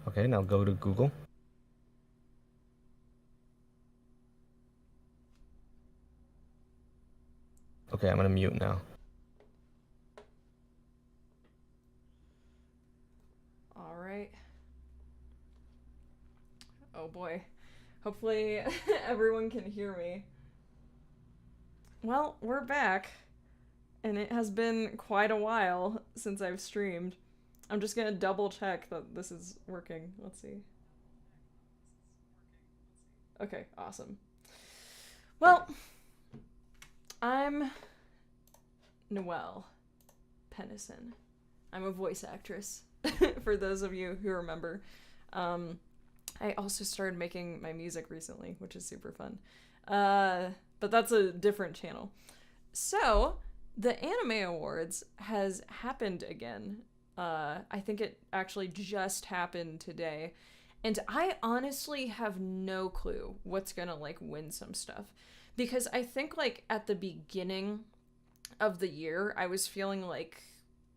Okay, now go to Google. Okay, I'm gonna mute now. All right. Oh boy. Hopefully everyone can hear me. Well, we're back. And it has been quite a while since I've streamed. I'm just gonna double check that this is working. Let's see. Okay, awesome. Well, I'm Noelle Pennison. I'm a voice actress, for those of you who remember. I also started making my music recently, which is super fun. But that's a different channel. So, the Anime Awards has happened again. I think it actually just happened today. And I honestly have no clue what's gonna like win some stuff. Because I think like at the beginning of the year, I was feeling like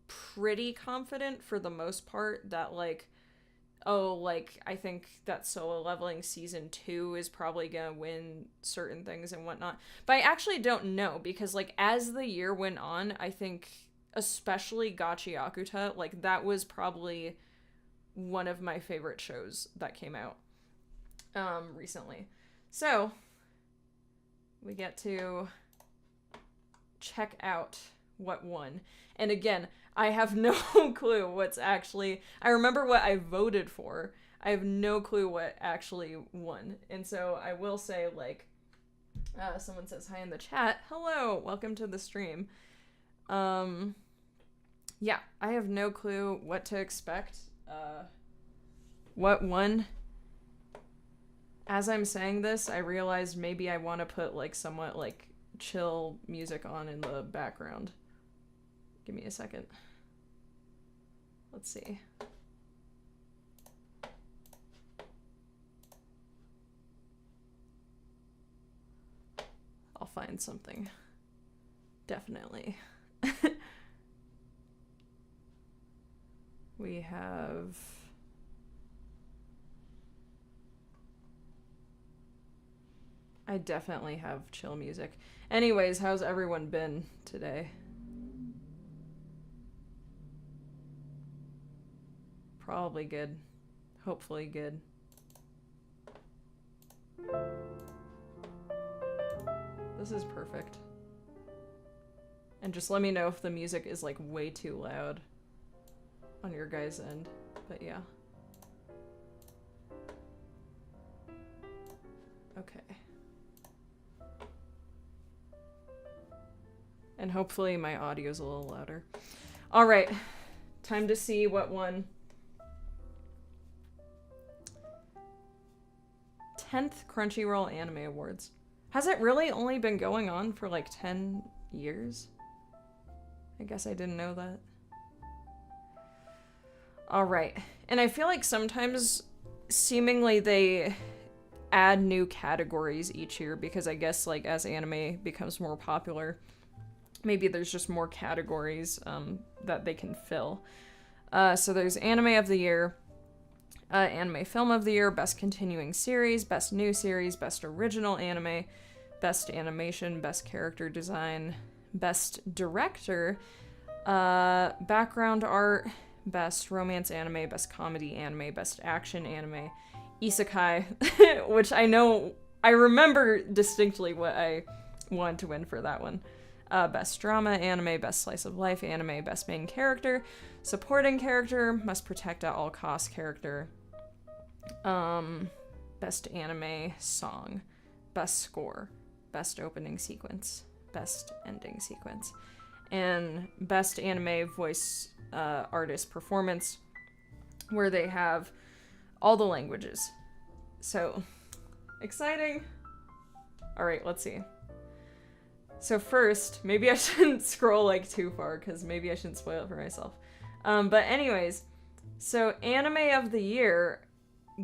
pretty confident for the most part that like, oh, like I think that Solo Leveling season 2 is probably gonna win certain things and whatnot. But I actually don't know because like as the year went on, I think especially Gachi Akuta, like that was probably one of my favorite shows that came out recently. So we get to check out what won. And again, I have no clue what's actually. I remember what I voted for. I have no clue what actually won. And so I will say, like, someone says hi in the chat. Hello, welcome to the stream. Yeah, I have no clue what to expect. What won? As I'm saying this, I realized maybe I want to put, like, somewhat, like, chill music on in the background. Give me a second. Let's see. I'll find something. Definitely. We have... I definitely have chill music. Anyways, how's everyone been today? Probably good. Hopefully good. This is perfect. And just let me know if the music is like way too loud on your guys' end. But yeah. Okay. And hopefully my audio's a little louder. Alright. Time to see what won. 10th Crunchyroll Anime Awards. Has it really only been going on for like 10 years? I guess I didn't know that. Alright. And I feel like sometimes seemingly they add new categories each year because I guess like as anime becomes more popular, maybe there's just more categories that they can fill. So there's Anime of the Year, Anime Film of the Year, Best Continuing Series, Best New Series, Best Original Anime, Best Animation, Best Character Design, Best Director, Background Art, Best Romance Anime, Best Comedy Anime, Best Action Anime, Isekai, which I remember distinctly what I wanted to win for that one. Best Drama Anime, Best Slice of Life Anime, Best Main Character, Supporting Character, Must Protect at All Costs Character, Best Anime Song, Best Score, Best Opening Sequence, Best Ending Sequence, and Best Anime Voice Artist Performance, where they have all the languages. So, exciting! Alright, let's see. So first, maybe I shouldn't scroll like too far because maybe I shouldn't spoil it for myself. But anyways, so Anime of the Year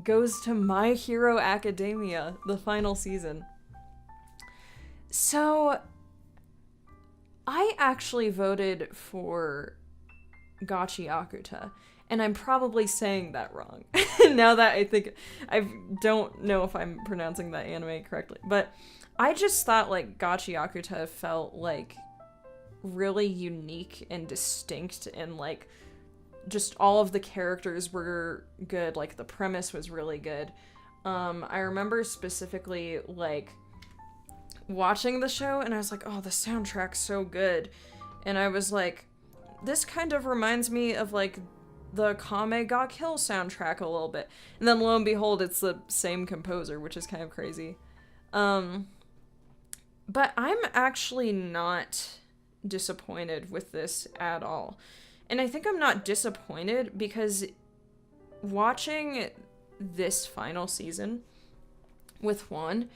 goes to My Hero Academia, the final season. So I actually voted for Gachi Akuta, and I'm probably saying that wrong. Now that I think, I don't know if I'm pronouncing that anime correctly, but I just thought like Gachi felt like really unique and distinct, and like just all of the characters were good. Like the premise was really good. I remember specifically like watching the show and I was like, oh, the soundtrack's so good. And I was like, this kind of reminds me of like the Kame ga Kill soundtrack a little bit. And then lo and behold, it's the same composer, which is kind of crazy. But I'm actually not disappointed with this at all. And I think I'm not disappointed because watching this final season with Juan,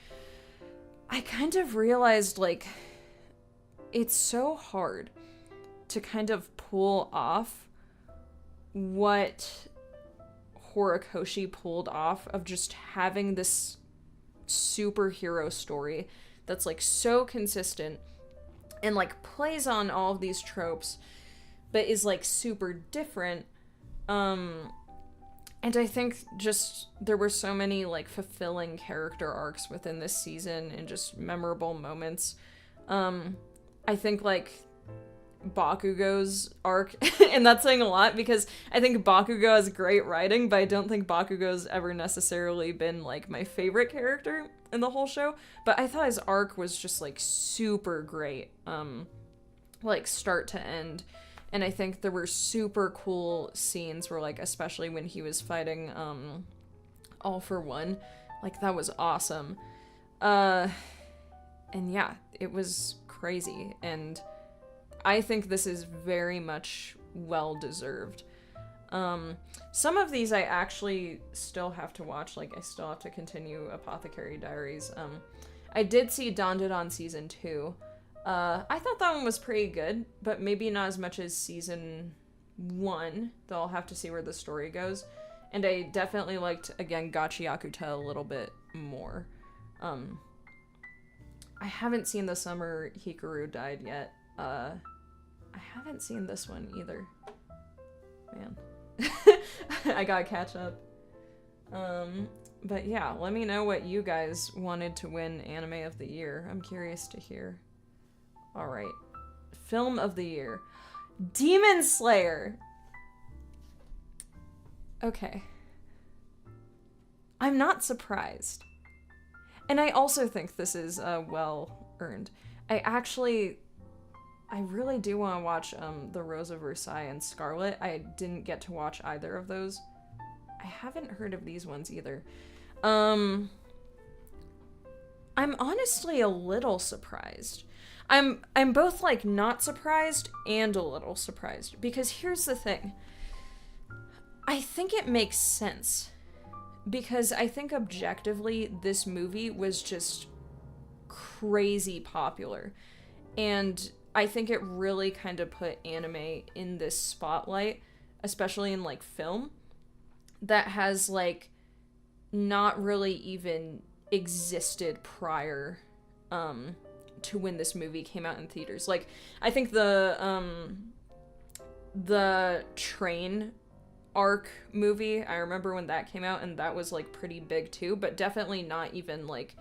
I kind of realized like it's so hard to kind of pull off what Horikoshi pulled off of just having this superhero story that's like so consistent and like plays on all of these tropes but is like super different. And I think just there were so many like fulfilling character arcs within this season and just memorable moments. I think like Bakugo's arc, and that's saying a lot because I think Bakugo has great writing, but I don't think Bakugo's ever necessarily been like my favorite character in the whole show. But I thought his arc was just like super great, like start to end. And I think there were super cool scenes where like, especially when he was fighting All For One, like that was awesome. And yeah, it was crazy, and I think this is very much well-deserved. Some of these I actually still have to watch, like I still have to continue Apothecary Diaries. I did see Dandadan Season 2. I thought that one was pretty good, but maybe not as much as Season 1, though I'll have to see where the story goes. And I definitely liked, again, Gachiakuta a little bit more. I haven't seen The Summer Hikaru Died yet. I haven't seen this one either. Man. I gotta catch up. But yeah, let me know what you guys wanted to win Anime of the Year. I'm curious to hear. Alright. Film of the Year. Demon Slayer! Okay. I'm not surprised. And I also think this is well earned. I really do want to watch The Rose of Versailles and Scarlet. I didn't get to watch either of those. I haven't heard of these ones either. I'm honestly a little surprised. I'm both like not surprised and a little surprised, because here's the thing. I think it makes sense, because I think objectively this movie was just crazy popular, and I think it really kind of put anime in this spotlight, especially in like film, that has like not really even existed prior to when this movie came out in theaters. Like I think the train arc movie, I remember when that came out, and that was like pretty big too, but definitely not even like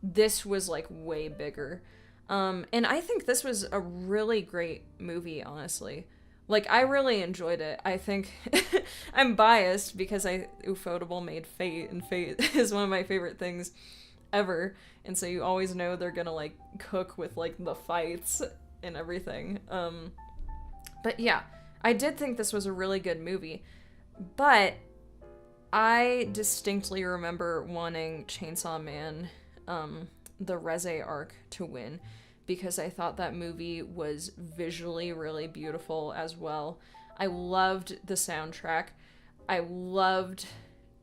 this was like way bigger. And I think this was a really great movie, honestly. Like, I really enjoyed it. I think I'm biased because Ufotable made Fate, and Fate is one of my favorite things ever. And so you always know they're gonna, like, cook with, like, the fights and everything. But yeah, I did think this was a really good movie. But I distinctly remember wanting Chainsaw Man, the Reze arc, to win, because I thought that movie was visually really beautiful as well. I loved the soundtrack. I loved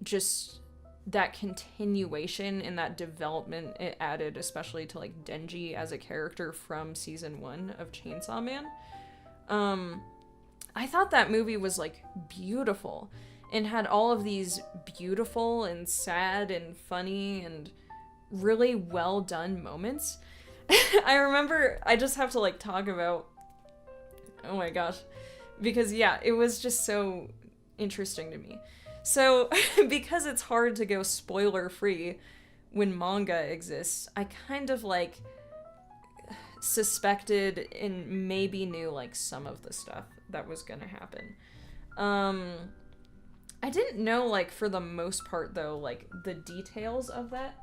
just that continuation and that development it added, especially to like Denji as a character from season 1 of Chainsaw Man. I thought that movie was like beautiful and had all of these beautiful and sad and funny and really well done moments. I remember, I just have to like talk about, oh my gosh, because yeah, it was just so interesting to me. So, because it's hard to go spoiler free when manga exists, I kind of like suspected and maybe knew like some of the stuff that was gonna happen. I didn't know, like, for the most part though, like the details of that.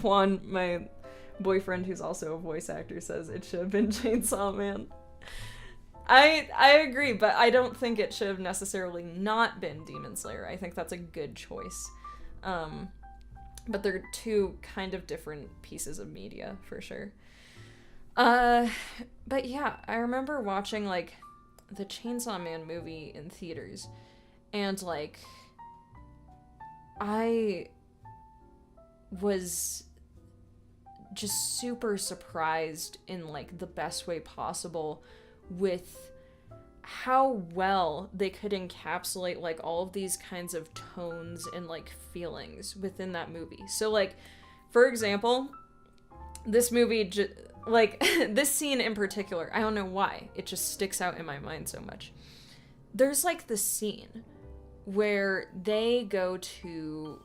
Juan, my boyfriend who's also a voice actor, says it should have been Chainsaw Man. I agree, but I don't think it should have necessarily not been Demon Slayer. I think that's a good choice. But they're two kind of different pieces of media, for sure. But yeah, I remember watching, like, the Chainsaw Man movie in theaters, and, like, I was just super surprised in, like, the best way possible with how well they could encapsulate, like, all of these kinds of tones and, like, feelings within that movie. So, like, for example, this movie, like, this scene in particular, I don't know why, it just sticks out in my mind so much. There's, like, the scene where they go to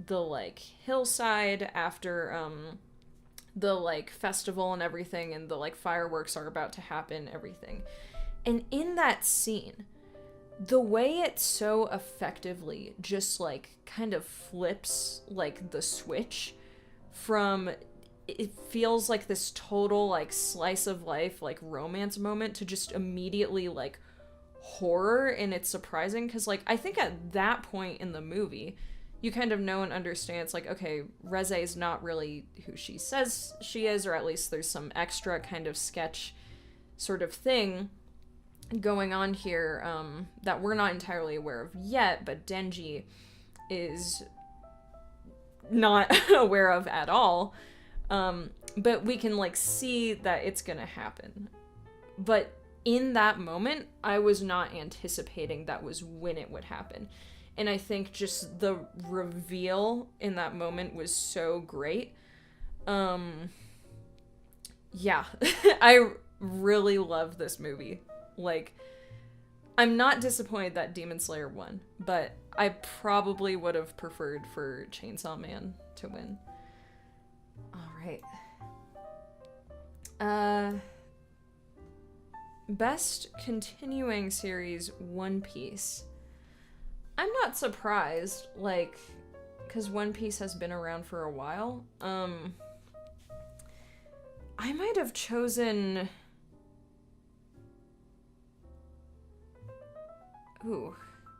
the, like, hillside after, the, like, festival and everything, and the, like, fireworks are about to happen, everything. And in that scene, the way it so effectively just, like, kind of flips, like, the switch from, it feels like this total, like, slice of life, like, romance moment to just immediately, like, horror, and it's surprising, because, like, I think at that point in the movie, you kind of know and understand, it's like, okay, Reze is not really who she says she is, or at least there's some extra kind of sketch sort of thing going on here that we're not entirely aware of yet, but Denji is not aware of at all. But we can, like, see that it's gonna happen. But in that moment, I was not anticipating that was when it would happen. And I think just the reveal in that moment was so great. Yeah, I really love this movie. Like, I'm not disappointed that Demon Slayer won, but I probably would have preferred for Chainsaw Man to win. Alright. Best continuing series, One Piece. I'm not surprised, like, because One Piece has been around for a while. I might have chosen... Ooh,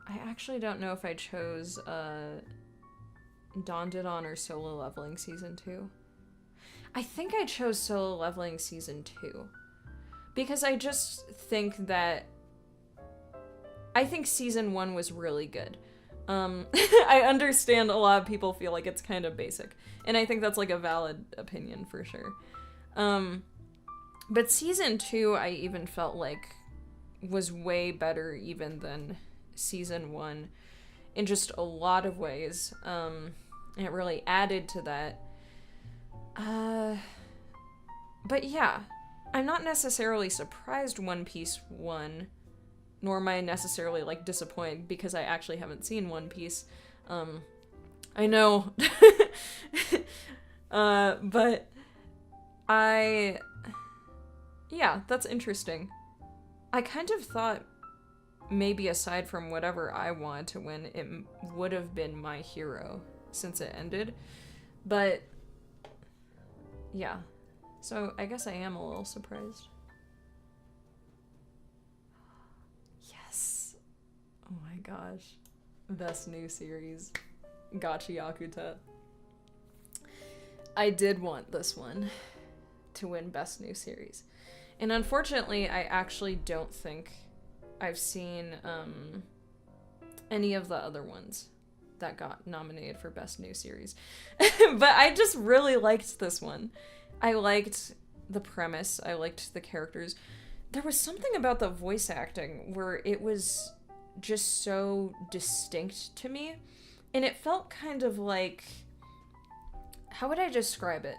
I actually don't know if I chose Dawn or Solo Leveling Season 2. I think I chose Solo Leveling Season 2. Because I just think that... I think Season 1 was really good. I understand a lot of people feel like it's kind of basic. And I think that's, like, a valid opinion, for sure. But Season 2, I even felt like was way better even than Season 1 in just a lot of ways. And it really added to that. But yeah, I'm not necessarily surprised One Piece won, nor am I necessarily, like, disappointed because I actually haven't seen One Piece. I know. But yeah, that's interesting. I kind of thought maybe aside from whatever I wanted to win, it would have been My Hero since it ended. But yeah, so I guess I am a little surprised. Yes. Oh my gosh. Best new series. Gachi Yakuta. I did want this one to win Best New Series. And unfortunately, I actually don't think I've seen any of the other ones that got nominated for Best New Series. But I just really liked this one. I liked the premise. I liked the characters. There was something about the voice acting where it was just so distinct to me. And it felt kind of like... How would I describe it?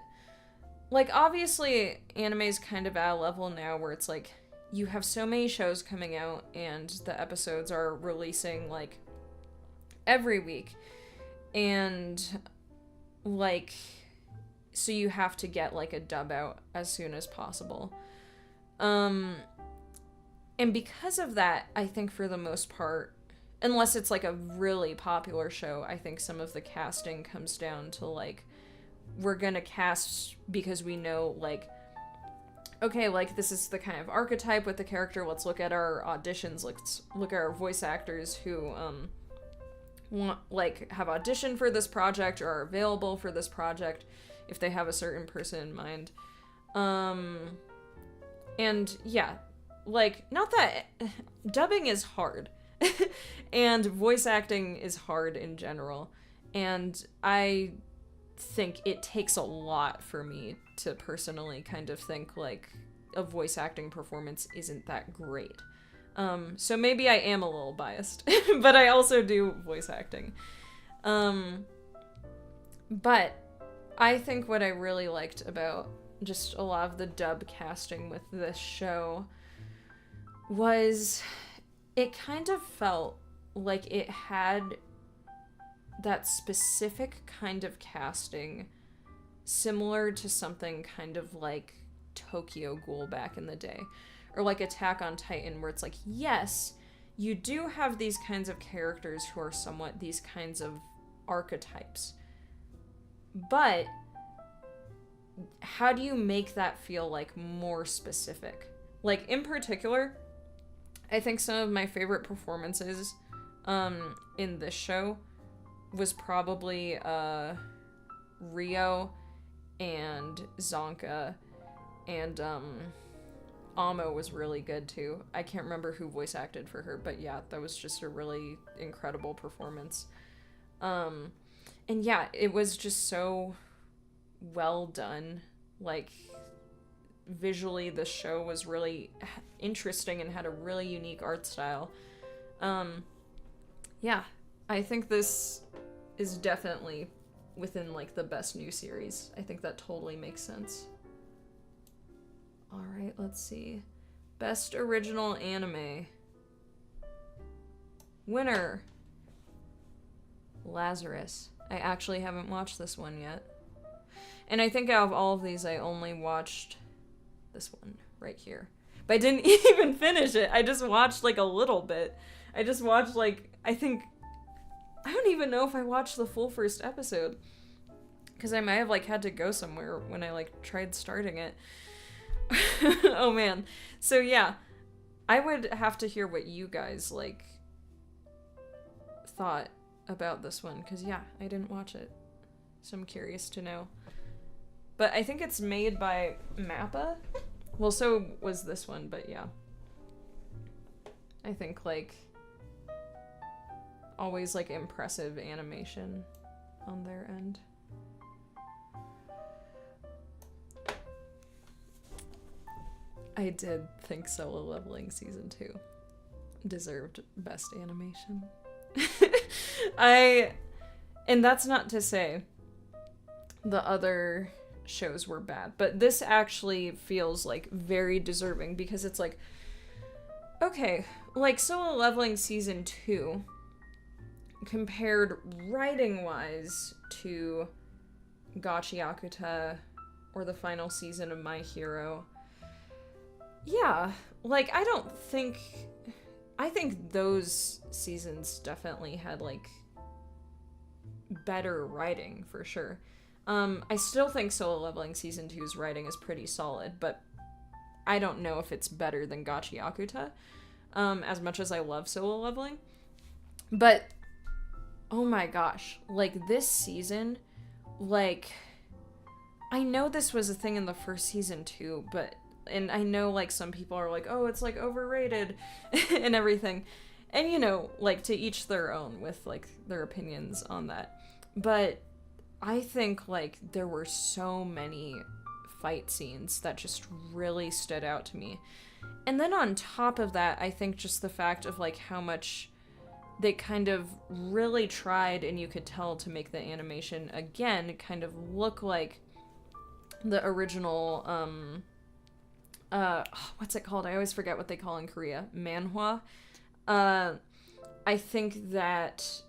Like, obviously, anime is kind of at a level now where it's like, you have so many shows coming out, and the episodes are releasing, like, every week. And, like, so you have to get, like, a dub out as soon as possible. And because of that, I think for the most part, unless it's, like, a really popular show, I think some of the casting comes down to, like, we're gonna cast because we know, like, okay, like, this is the kind of archetype with the character. Let's look at our auditions. Let's look at our voice actors who, want, like, have auditioned for this project or are available for this project if they have a certain person in mind. And yeah, like, not that dubbing is hard and voice acting is hard in general, and I think it takes a lot for me to personally kind of think like a voice acting performance isn't that great. So maybe I am a little biased, but I also do voice acting. But I think what I really liked about just a lot of the dub casting with this show was it kind of felt like it had that specific kind of casting similar to something kind of like Tokyo Ghoul back in the day, or like Attack on Titan, where it's like, yes, you do have these kinds of characters who are somewhat these kinds of archetypes, but how do you make that feel like more specific? Like, in particular, I think some of my favorite performances in this show was probably Rio and Zonka, and Amo was really good too. I can't remember who voice acted for her, but yeah, that was just a really incredible performance. And yeah, it was just so well done. Like, visually, the show was really interesting and had a really unique art style. Yeah, I think this is definitely within, like, the best new series. I think that totally makes sense. Alright, let's see. Best original anime. Winner. Lazarus. I actually haven't watched this one yet. And I think out of all of these, I only watched this one right here. But I didn't even finish it. I just watched, like, a little bit. I just watched, like, I don't even know if I watched the full first episode. Because I might have, like, had to go somewhere when I, like, tried starting it. Oh, man. So, yeah. I would have to hear what you guys, like, thought about this one. Because, yeah, I didn't watch it. So I'm curious to know. But I think it's made by Mappa. Well, so was this one, but yeah. I think, like, always, like, impressive animation on their end. I did think Solo Leveling Season 2 deserved best animation. And that's not to say the other shows were bad, but this actually feels like very deserving because it's like, okay, like Solo Leveling Season 2 compared writing wise to Gachiakuta or the final season of My Hero. Yeah, like I think those seasons definitely had like better writing for sure. I still think Solo Leveling Season 2's writing is pretty solid, but I don't know if it's better than Gachiakuta, as much as I love Solo Leveling. But, oh my gosh, like, this season, like, I know this was a thing in the first season too, but, and I know, like, some people are like, oh, it's, like, overrated, and everything. And, you know, like, to each their own with, like, their opinions on that. But I think, like, there were so many fight scenes that just really stood out to me. And then on top of that, I think just the fact of, like, how much they kind of really tried, and you could tell, to make the animation, again, kind of look like the original, what's it called? I always forget what they call in Korea. Manhwa. I think that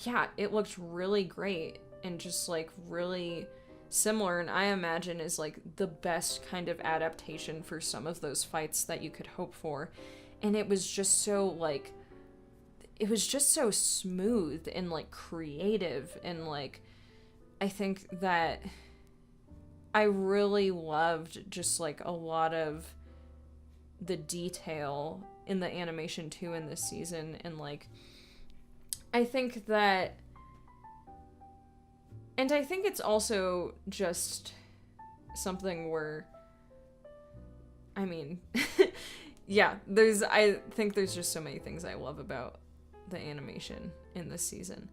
yeah, it looked really great and just like really similar, and I imagine is like the best kind of adaptation for some of those fights that you could hope for. And it was just so like, it was just so smooth and like creative, and like I think that I really loved just like a lot of the detail in the animation too in this season. And like I think that, and I think it's also just something where, I mean, yeah, I think there's just so many things I love about the animation in this season.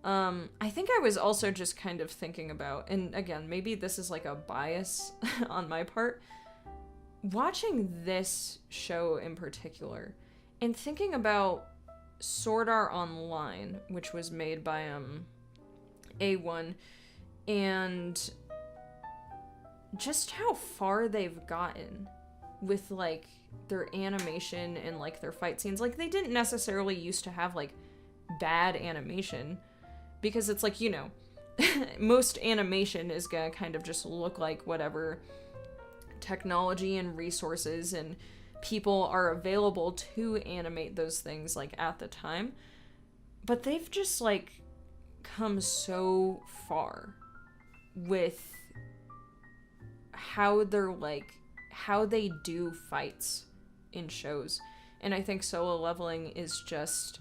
I think I was also just kind of thinking about, and again, maybe this is like a bias on my part, watching this show in particular, and thinking about Sword Art Online, which was made by A1, and just how far they've gotten with like their animation and like their fight scenes. Like they didn't necessarily used to have like bad animation, because it's like, you know, most animation is gonna kind of just look like whatever technology and resources and people are available to animate those things like at the time. But they've just like come so far with how they're like, how they do fights in shows. And I think Solo Leveling is just,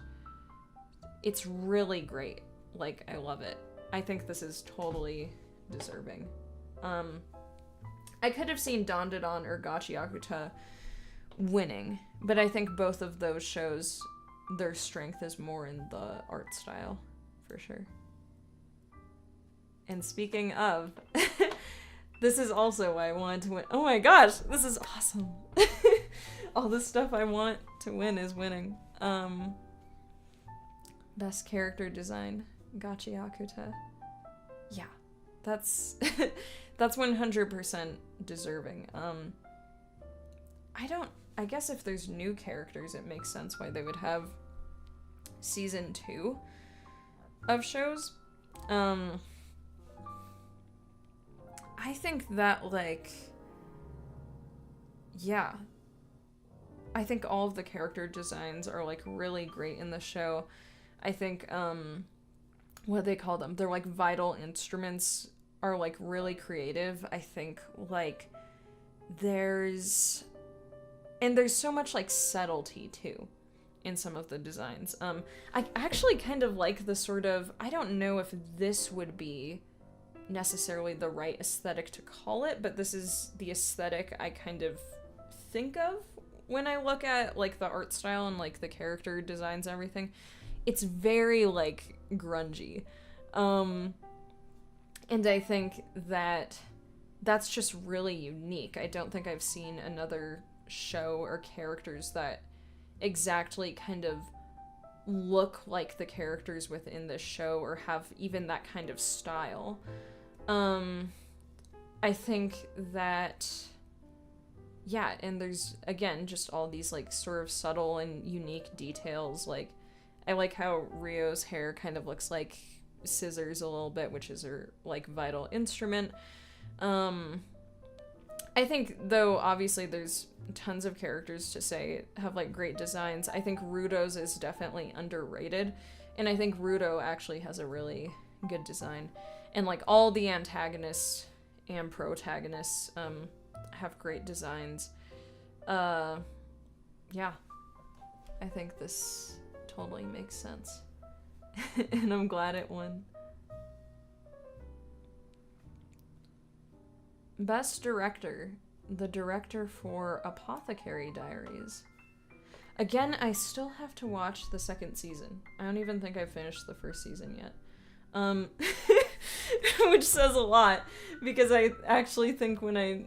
it's really great. Like, I love it. I think this is totally deserving. I could have seen Dandadan or Gachiakuta winning, but I think both of those shows, their strength is more in the art style, for sure. And speaking of, this is also why I wanted to win. Oh my gosh, this is awesome. All the stuff I want to win is winning. Best character design, Gachiakuta. Yeah, that's that's 100% deserving. I guess if there's new characters, it makes sense why they would have season 2 of shows. I think that, like, yeah, I think all of the character designs are, like, really great in the show. I think, what they call them, they're, like, vital instruments are, like, really creative. I think, like, there's so much, like, subtlety, too, in some of the designs. I actually kind of like the sort of, I don't know if this would be necessarily the right aesthetic to call it, but this is the aesthetic I kind of think of when I look at, like, the art style and, like, the character designs and everything. It's very, like, grungy. And I think that that's just really unique. I don't think I've seen another show or characters that exactly kind of look like the characters within this show or have even that kind of style. I think that, yeah, and there's, again, just all these, like, sort of subtle and unique details. Like, I like how Rio's hair kind of looks like scissors a little bit, which is her, like, vital instrument. I think, though, obviously there's tons of characters to say have, like, great designs. I think Rudo's is definitely underrated, and I think Rudo actually has a really good design. And, like, all the antagonists and protagonists have great designs. Yeah, I think this totally makes sense. And I'm glad it won. Best Director. The director for Apothecary Diaries. Again, I still have to watch the second season. I don't even think I've finished the first season yet. Which says a lot, because I actually think when I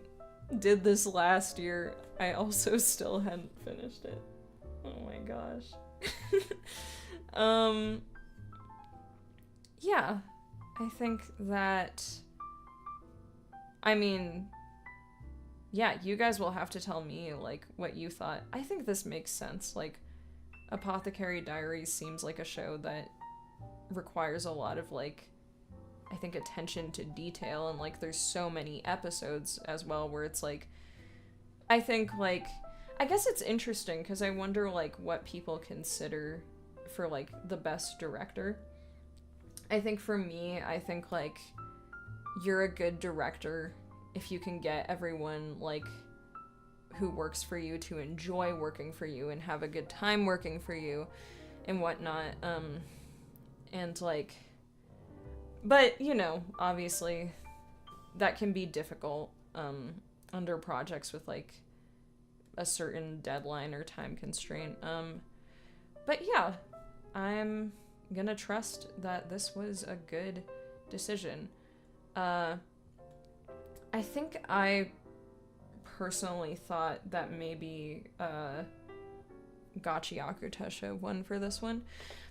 did this last year, I also still hadn't finished it. Oh my gosh. Yeah, I think that, I mean, yeah, you guys will have to tell me, like, what you thought. I think this makes sense. Like, Apothecary Diaries seems like a show that requires a lot of, like, I think attention to detail, and, like, there's so many episodes as well where it's, like, I think, like, I guess it's interesting because I wonder, like, what people consider for, like, the best director. I think for me, I think, like, you're a good director if you can get everyone, like, who works for you to enjoy working for you and have a good time working for you and whatnot. And, like, but, you know, obviously that can be difficult under projects with, like, a certain deadline or time constraint. But yeah, I'm gonna trust that this was a good decision. I think I personally thought that maybe Gachi Akutesha won for this one.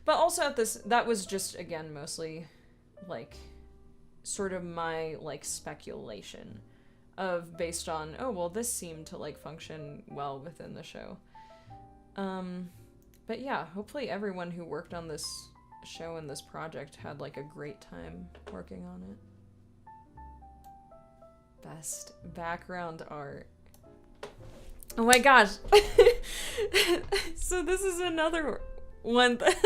But also that was just, again, mostly, like, sort of my, like, speculation of based on, oh, well, this seemed to, like, function well within the show. But yeah, hopefully everyone who worked on this show and this project had, like, a great time working on it. Best background art. Oh my gosh. So this is another one that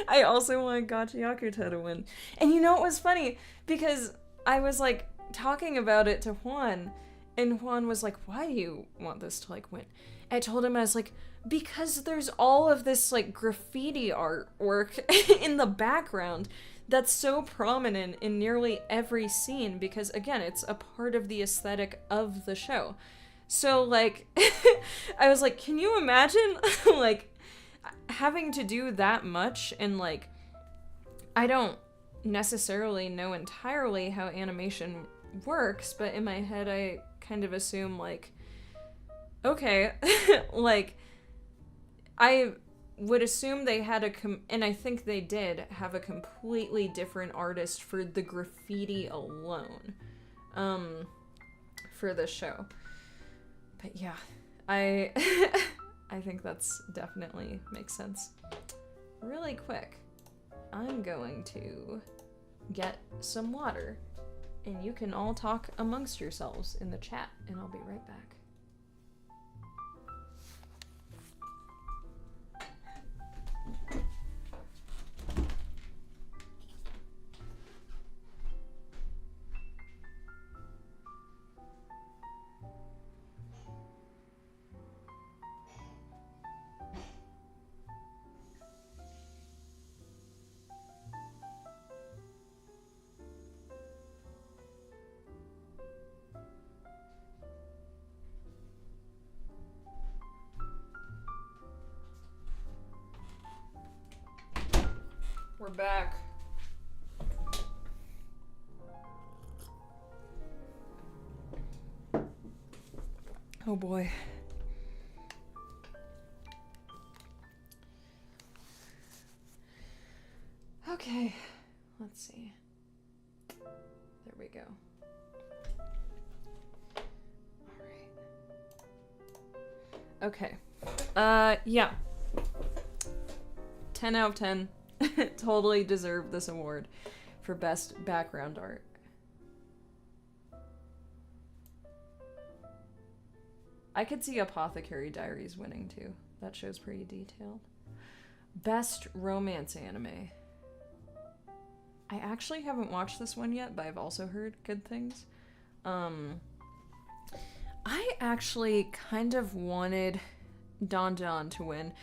I also want Gachi Akuta to win. And you know, it was funny because I was, like, talking about it to Juan, and Juan was like, why do you want this to, like, win? I told him, I was like, because there's all of this, like, graffiti artwork in the background that's so prominent in nearly every scene because, again, it's a part of the aesthetic of the show. So, like, I was like, can you imagine, like, having to do that much? And, like, I don't necessarily know entirely how animation works, but in my head I kind of assume, like, okay, like, I would assume they had and I think they did have a completely different artist for the graffiti alone, for the show. But yeah, I think that's definitely makes sense. Really quick, I'm going to get some water, and you can all talk amongst yourselves in the chat, and I'll be right back. We're back. Oh boy. Okay, let's see. There we go. All right. Okay. Yeah. 10 out of 10. Totally deserved this award for best background art. I could see Apothecary Diaries winning too. That show's pretty detailed. Best romance anime. I actually haven't watched this one yet, but I've also heard good things. I actually kind of wanted Don to win.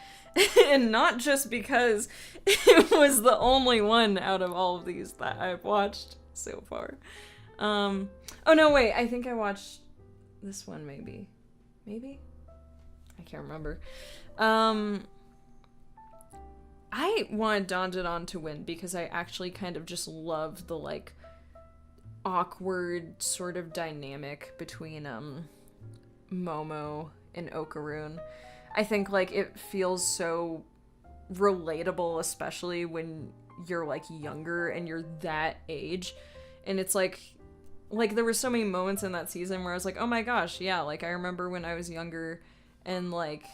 And not just because it was the only one out of all of these that I've watched so far. Oh no, wait, I think I watched this one maybe. Maybe? I can't remember. I wanted Don to win because I actually kind of just love the, like, awkward sort of dynamic between Momo and Okaroon. I think, like, it feels so relatable, especially when you're, like, younger and you're that age. And it's like there were so many moments in that season where I was like, oh my gosh, yeah, like, I remember when I was younger and, like,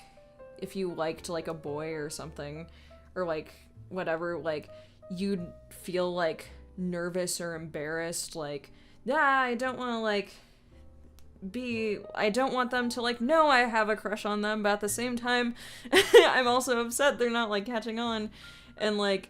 if you liked, like, a boy or something, or, like, whatever, like, you'd feel like nervous or embarrassed, like, I don't want to like I don't want them to like know I have a crush on them, but at the same time I'm also upset they're not like catching on, and like,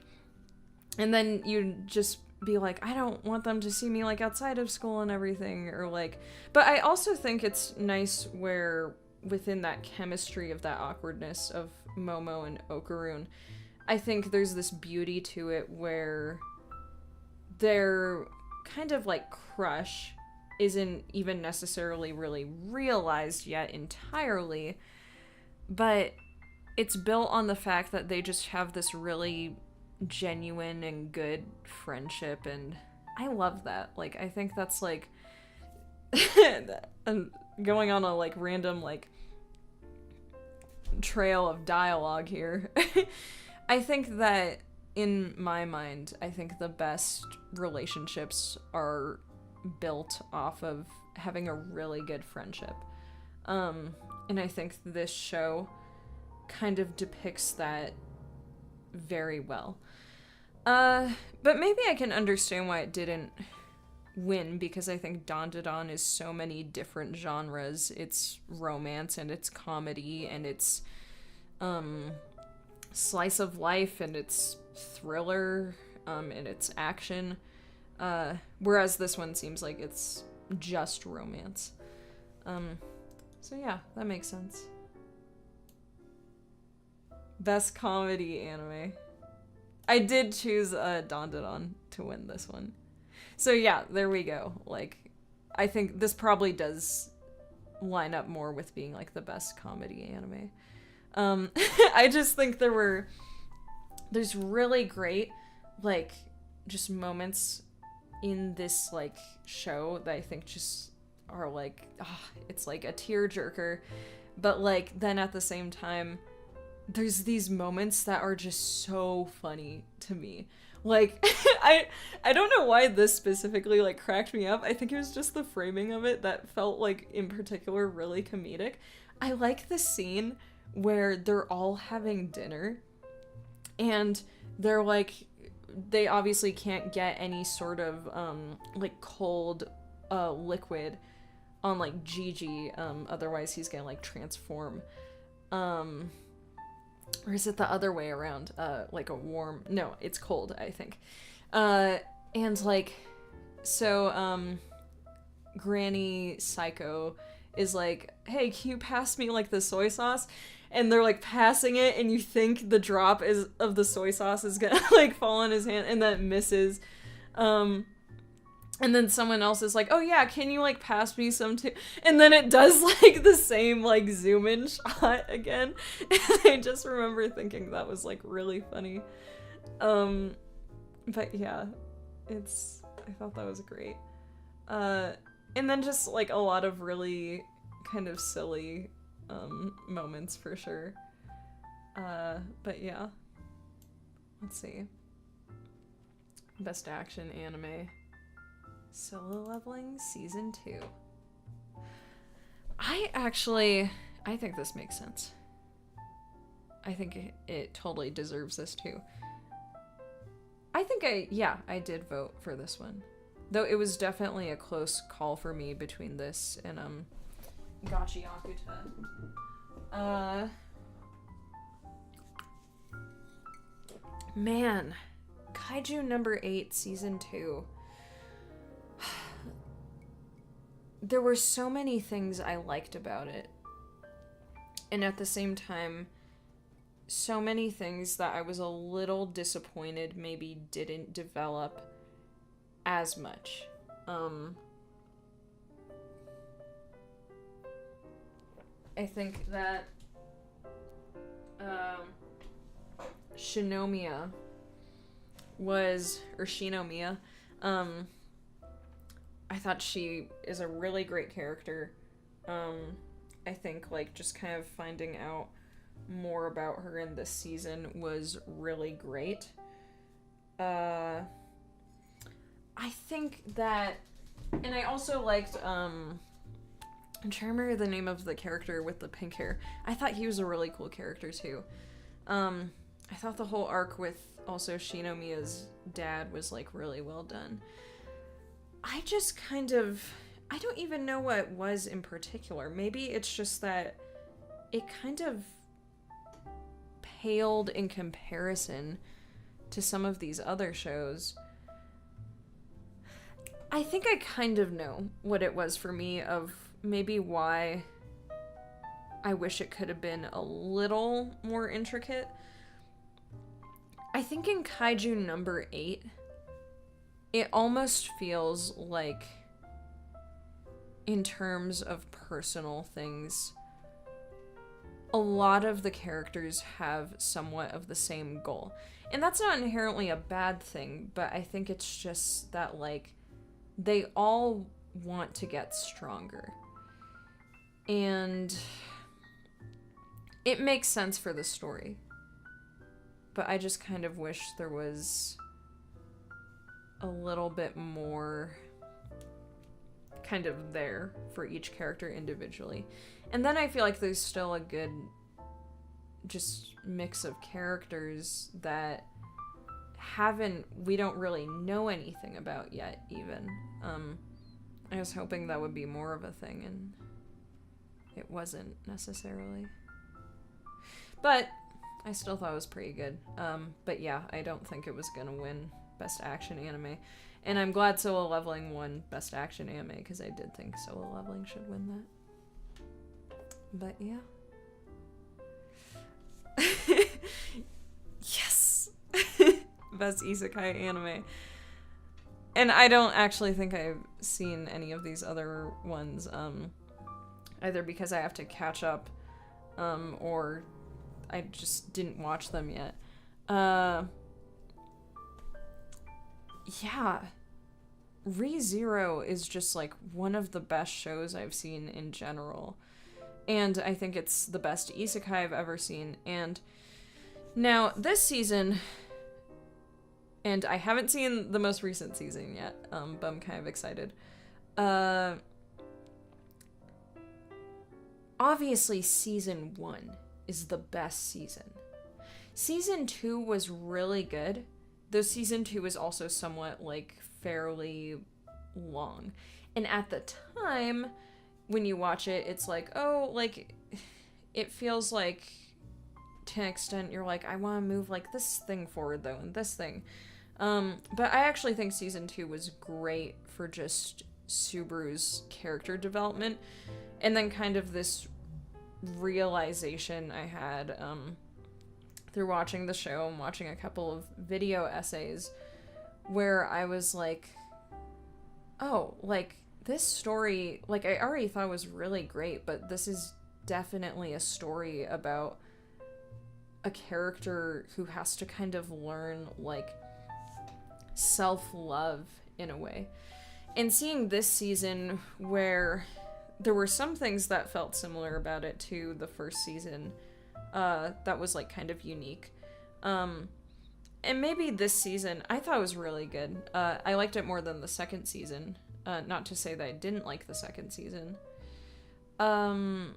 and then you just be like, I don't want them to see me like outside of school and everything, or like, but I also think it's nice where within that chemistry of that awkwardness of Momo and Okaroon, I think there's this beauty to it where their kind of like crush isn't even necessarily really realized yet entirely, but it's built on the fact that they just have this really genuine and good friendship, and I love that. Like, I think that's like going on a like random like trail of dialogue here. I think that in my mind, I think the best relationships are built off of having a really good friendship. And I think this show kind of depicts that very well. But maybe I can understand why it didn't win, because I think Dandadan is so many different genres. It's romance, and it's comedy, and it's slice of life, and it's thriller, and it's action. Whereas this one seems like it's just romance. So yeah, that makes sense. Best comedy anime. I did choose Dandadan to win this one. So yeah, there we go. Like, I think this probably does line up more with being like the best comedy anime. I just think there's really great like just moments in this like show that I think just are like, it's like a tearjerker, but like then at the same time there's these moments that are just so funny to me. Like, I don't know why this specifically like cracked me up. I think it was just the framing of it that felt like in particular really comedic. I like the scene where they're all having dinner and they're like, they obviously can't get any sort of like cold liquid on like Gigi, otherwise he's gonna like transform. Or is it the other way around? Like a warm... No, it's cold, I think. And, like... So, Granny Psycho is like, hey, can you pass me, like, the soy sauce? And they're, like, passing it, and you think the drop of the soy sauce is gonna, like, fall on his hand, and that misses. And then someone else is like, oh yeah, can you like pass me some too? And then it does like the same like zoom in shot again. And I just remember thinking that was like really funny. But yeah, I thought that was great. And then just like a lot of really kind of silly moments for sure. But yeah. Let's see. Best action anime. Solo Leveling Season 2. I think this makes sense. I think it totally deserves this too. I think I did vote for this one. Though it was definitely a close call for me between this and Gachi Akuta. Man, Kaiju number 8 Season 2. There were so many things I liked about it. And at the same time, so many things that I was a little disappointed maybe didn't develop as much. I think that Shinomiya I thought she is a really great character. I think, like, just kind of finding out more about her in this season was really great. I think that... And I also liked, I'm trying to remember the name of the character with the pink hair. I thought he was a really cool character, too. I thought the whole arc with also Shinomiya's dad was like really well done. I just kind of, I don't even know what it was in particular. Maybe it's just that it kind of paled in comparison to some of these other shows. I think I kind of know what it was for me, of maybe why I wish it could have been a little more intricate. I think in Kaiju number 8, it almost feels like, in terms of personal things, a lot of the characters have somewhat of the same goal. And that's not inherently a bad thing, but I think it's just that, like, they all want to get stronger. And it makes sense for the story. But I just kind of wish there was a little bit more kind of there for each character individually. And then I feel like there's still a good just mix of characters that we don't really know anything about yet, even. I was hoping that would be more of a thing, and it wasn't necessarily. But I still thought it was pretty good. But yeah, I don't think it was gonna win Best Action Anime. And I'm glad Solo Leveling won Best Action Anime, because I did think Solo Leveling should win that. But yeah. Yes! Best Isekai Anime. And I don't actually think I've seen any of these other ones, either because I have to catch up, or I just didn't watch them yet. Yeah. Re:Zero is just like one of the best shows I've seen in general. And I think it's the best isekai I've ever seen. And now this season, and I haven't seen the most recent season yet, but I'm kind of excited. Obviously season 1 is the best season. Season 2 was really good, though season 2 is also somewhat, like, fairly long. And at the time, when you watch it, it's like, oh, like, it feels like, to an extent, you're like, I want to move, like, this thing forward, though, and this thing. But I actually think season 2 was great for just Subaru's character development, and then kind of this realization I had, through watching the show and watching a couple of video essays, where I was like, oh, like, this story, like, I already thought was really great, but this is definitely a story about a character who has to kind of learn, like, self-love in a way. And seeing this season where there were some things that felt similar about it to the first season, that was, like, kind of unique. And maybe this season, I thought it was really good. I liked it more than the second season. Not to say that I didn't like the second season. But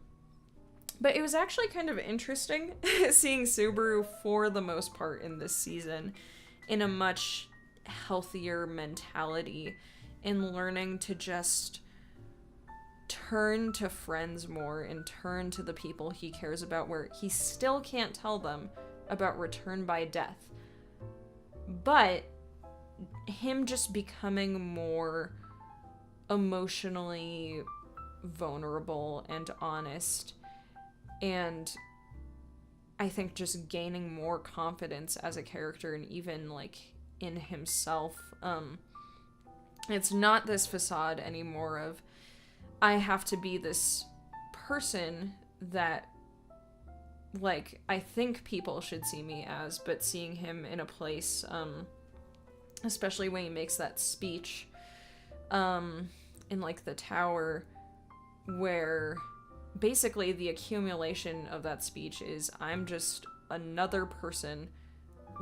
it was actually kind of interesting seeing Subaru, for the most part, in this season, in a much healthier mentality, and learning to just turn to friends more and turn to the people he cares about, where he still can't tell them about return by death. But him just becoming more emotionally vulnerable and honest, and I think just gaining more confidence as a character, and even, like, in himself. It's not this facade anymore of, I have to be this person that, like, I think people should see me as, but seeing him in a place, especially when he makes that speech, in, like, the tower, where basically the accumulation of that speech is, I'm just another person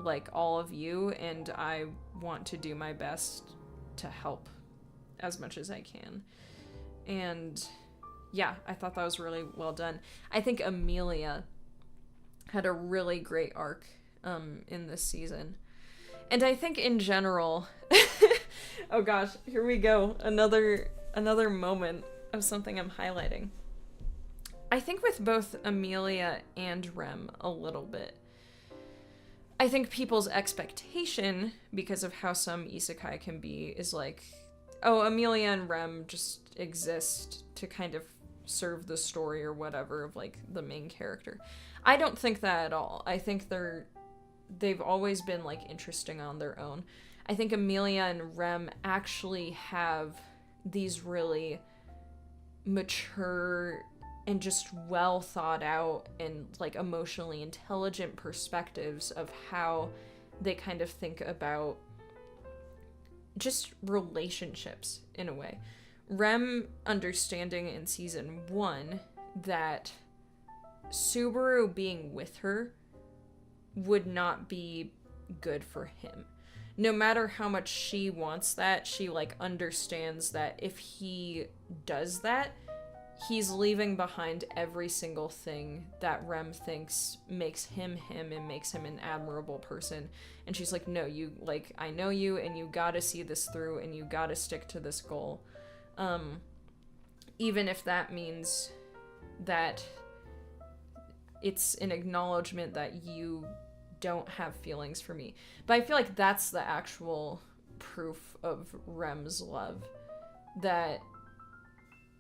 like all of you, and I want to do my best to help as much as I can. And yeah, I thought that was really well done. I think Amelia had a really great arc in this season. And I think in general, oh gosh, here we go. Another moment of something I'm highlighting. I think with both Amelia and Rem a little bit. I think people's expectation, because of how some isekai can be, is like, oh, Amelia and Rem just exist to kind of serve the story or whatever of like the main character. I don't think that at all. I think they've always been like interesting on their own. I think Amelia and Rem actually have these really mature and just well thought out and like emotionally intelligent perspectives of how they kind of think about just relationships in a way. Rem understanding in season 1 that Subaru being with her would not be good for him. No matter how much she wants that, she like understands that if he does that, he's leaving behind every single thing that Rem thinks makes him him and makes him an admirable person. And she's like, no, you, like, I know you and you gotta see this through and you gotta stick to this goal. Even if that means that it's an acknowledgement that you don't have feelings for me. But I feel like that's the actual proof of Rem's love. That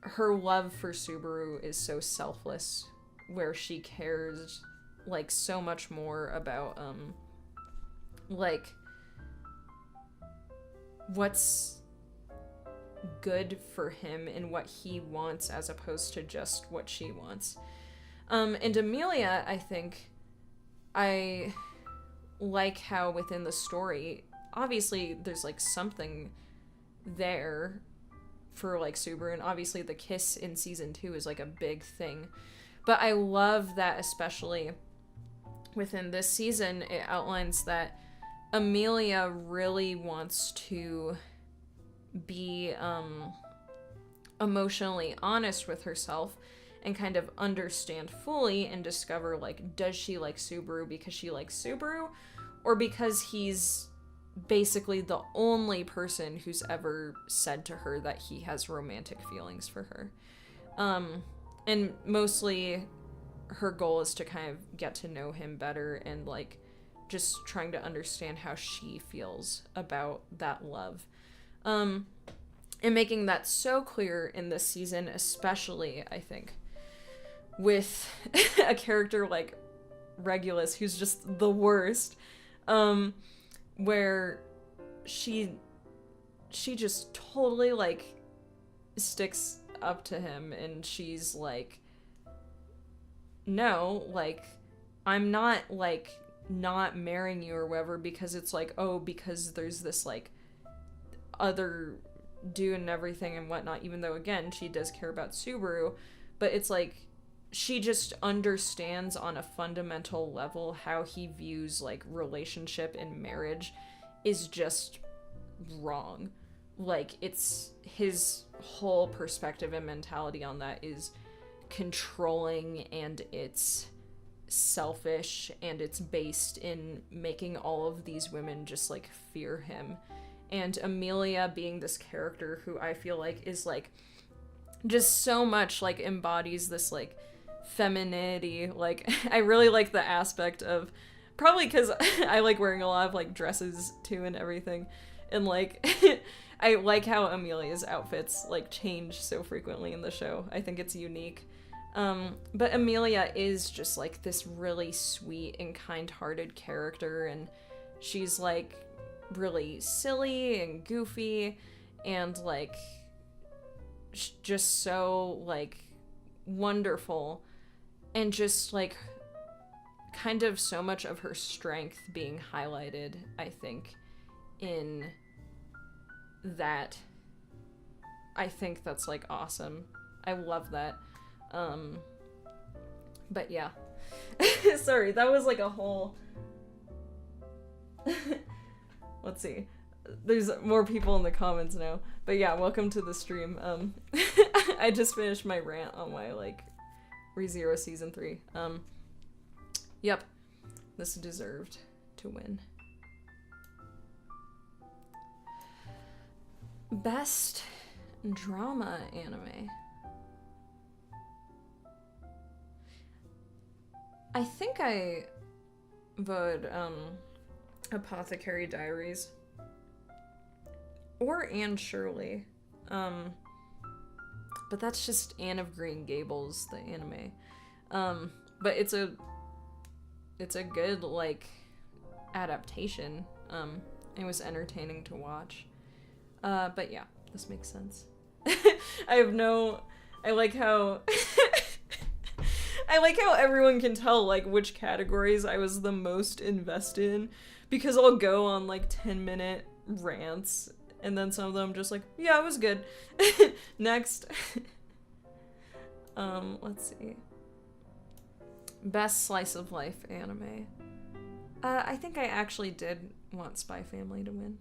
her love for Subaru is so selfless, where she cares like so much more about like what's good for him and what he wants as opposed to just what she wants. And Amelia, I think I like how within the story, obviously there's like something there for like Subaru, and obviously the kiss in season 2 is like a big thing. But I love that especially within this season, it outlines that Amelia really wants to be emotionally honest with herself and kind of understand fully and discover, like, does she like Subaru because she likes Subaru, or because he's basically the only person who's ever said to her that he has romantic feelings for her. And mostly her goal is to kind of get to know him better and like just trying to understand how she feels about that love. And making that so clear in this season, especially, I think, with a character like Regulus, who's just the worst, where she just totally like sticks up to him, and she's like, no, like, I'm not like not marrying you or whatever, because it's like, oh, because there's this like other dude and everything and whatnot, even though again she does care about Subaru, but it's like she just understands on a fundamental level how he views like relationship and marriage is just wrong. Like, it's his whole perspective and mentality on that is controlling, and it's selfish, and it's based in making all of these women just like fear him. And Amelia being this character who I feel like is like just so much like embodies this like femininity. Like, I really like the aspect of, probably because I like wearing a lot of like dresses too and everything, and like I like how Amelia's outfits like change so frequently in the show. I think it's unique. But Amelia is just like this really sweet and kind-hearted character, and she's like really silly and goofy and like just so like wonderful, and just like kind of so much of her strength being highlighted, I think, in that. I think that's like awesome. I love that. But yeah. Sorry, that was like a whole let's see. There's more people in the comments now. But yeah, welcome to the stream. I just finished my rant on my like ReZero season 3. Yep. This deserved. to win. Best drama anime. I think I vote Apothecary Diaries or Anne Shirley. But that's just Anne of Green Gables, the anime. But it's a good, like, adaptation. It was entertaining to watch. But yeah, this makes sense. I like how I like how everyone can tell, like, which categories I was the most invested in, because I'll go on, like, 10-minute rants, and then some of them just like, yeah, it was good. Next. Let's see. Best slice of life anime. I think I actually did want Spy Family to win.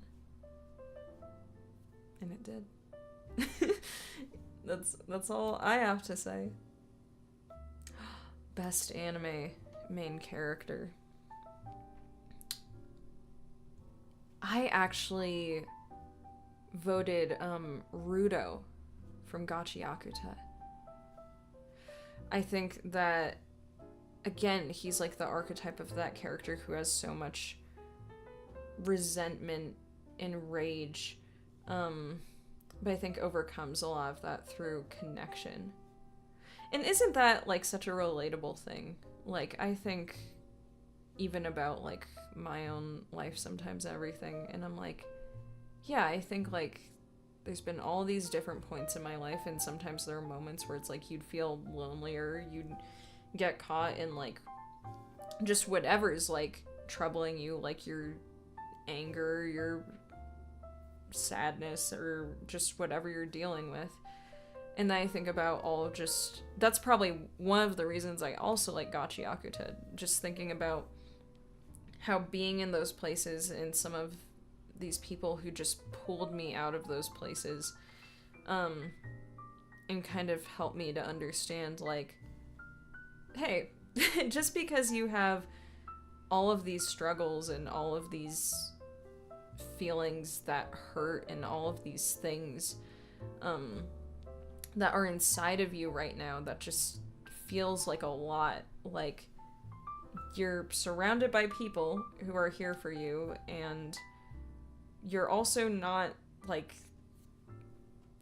And it did. That's all I have to say. Best anime main character. I actually voted Rudo from Gachi Akuta. I think that, again, he's like the archetype of that character who has so much resentment and rage, but I think overcomes a lot of that through connection. And isn't that, like, such a relatable thing? Like, I think even about, like, my own life sometimes and everything, and I'm like, yeah, I think, like, there's been all these different points in my life, and sometimes there are moments where it's like you'd feel lonely, or you'd get caught in, like, just whatever's, like, troubling you, like your anger, your sadness, or just whatever you're dealing with. And then I think about all of just... That's probably one of the reasons I also like Gachi Akuta. Just thinking about how being in those places and some of these people who just pulled me out of those places, and kind of helped me to understand, like, hey, just because you have all of these struggles and all of these feelings that hurt and all of these things, that are inside of you right now that just feels like a lot, like you're surrounded by people who are here for you, and you're also not, like,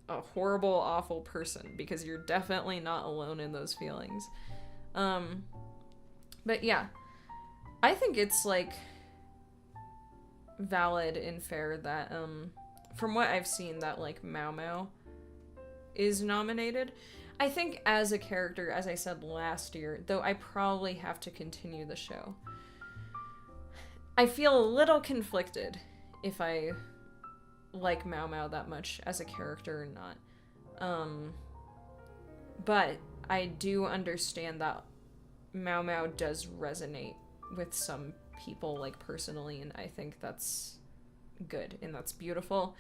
a horrible, awful person, because you're definitely not alone in those feelings. But yeah, I think it's, like, valid and fair that, from what I've seen, that, like, Mao Mao is nominated. I think as a character, as I said last year, though I probably have to continue the show, I feel a little conflicted if I like Mao Mao that much as a character or not. But I do understand that Mao Mao does resonate with some people, like, personally, and I think that's good and that's beautiful.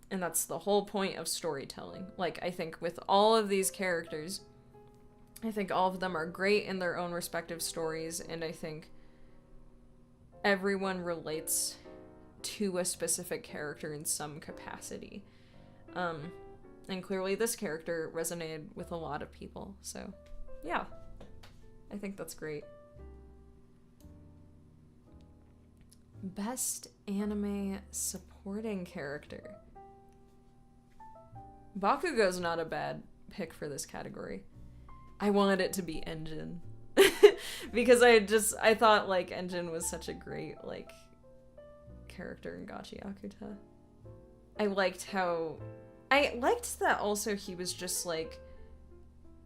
And that's the whole point of storytelling. Like, I think with all of these characters, I think all of them are great in their own respective stories, and I think everyone relates to a specific character in some capacity. And clearly this character resonated with a lot of people, so yeah, I think that's great. Best anime supporting character. Bakugo's not a bad pick for this category. I wanted it to be Engine. Because I thought, like, Engine was such a great, like, character in Gachi Akuta. I liked that also he was just, like,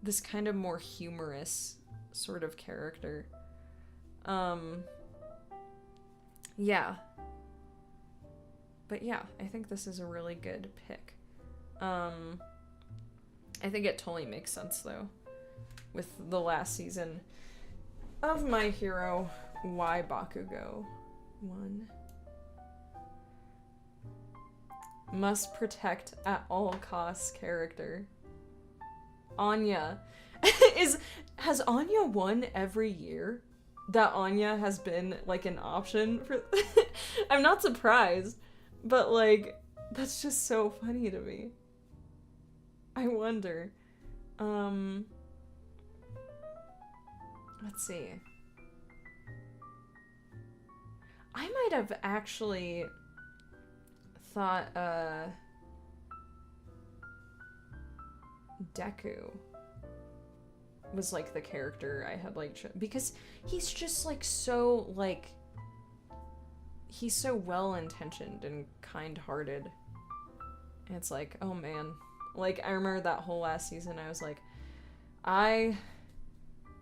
this kind of more humorous sort of character. Yeah. But yeah, I think this is a really good pick. I think it totally makes sense, though, with the last season of My Hero, why Bakugo won. Must protect at all costs character. Anya. Has Anya won every year? that Anya has been, like, an option for... I'm not surprised, but, like, that's just so funny to me. I wonder. Let's see. I might have actually thought, Deku was, like, the character I had, like, because he's just, like, so, like, he's so well-intentioned and kind-hearted. And it's like, oh man. Like, I remember that whole last season, I was like, I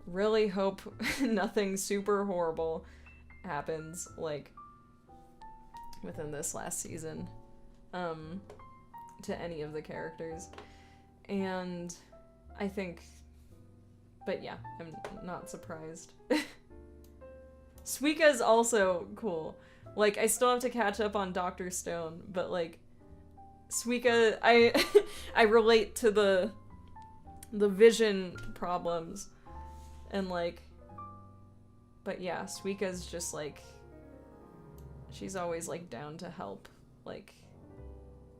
really hope nothing super horrible happens, like, within this last season, to any of the characters. And I think, but yeah, I'm not surprised. Suika is also cool. Like, I still have to catch up on Dr. Stone, but, like, Suika, I relate to the vision problems, and, like, but yeah, Suika's just, like, she's always, like, down to help, like,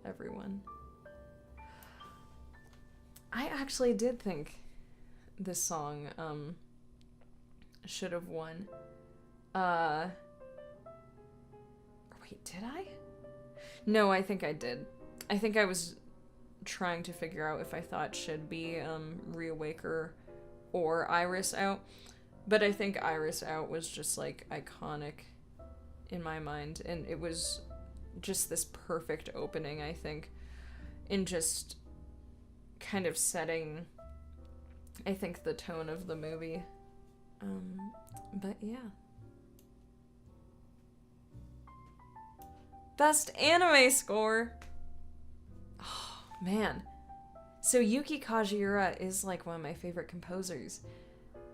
everyone. I actually did think this song, should have won. Wait, did I? No, I think I did. I think I was trying to figure out if I thought should be, Reawaker or Iris Out. But I think Iris Out was just, like, iconic in my mind. And it was just this perfect opening, I think, in just kind of setting, I think, the tone of the movie. But yeah. Best anime score! Oh, man. So Yuki Kajiura is, like, one of my favorite composers.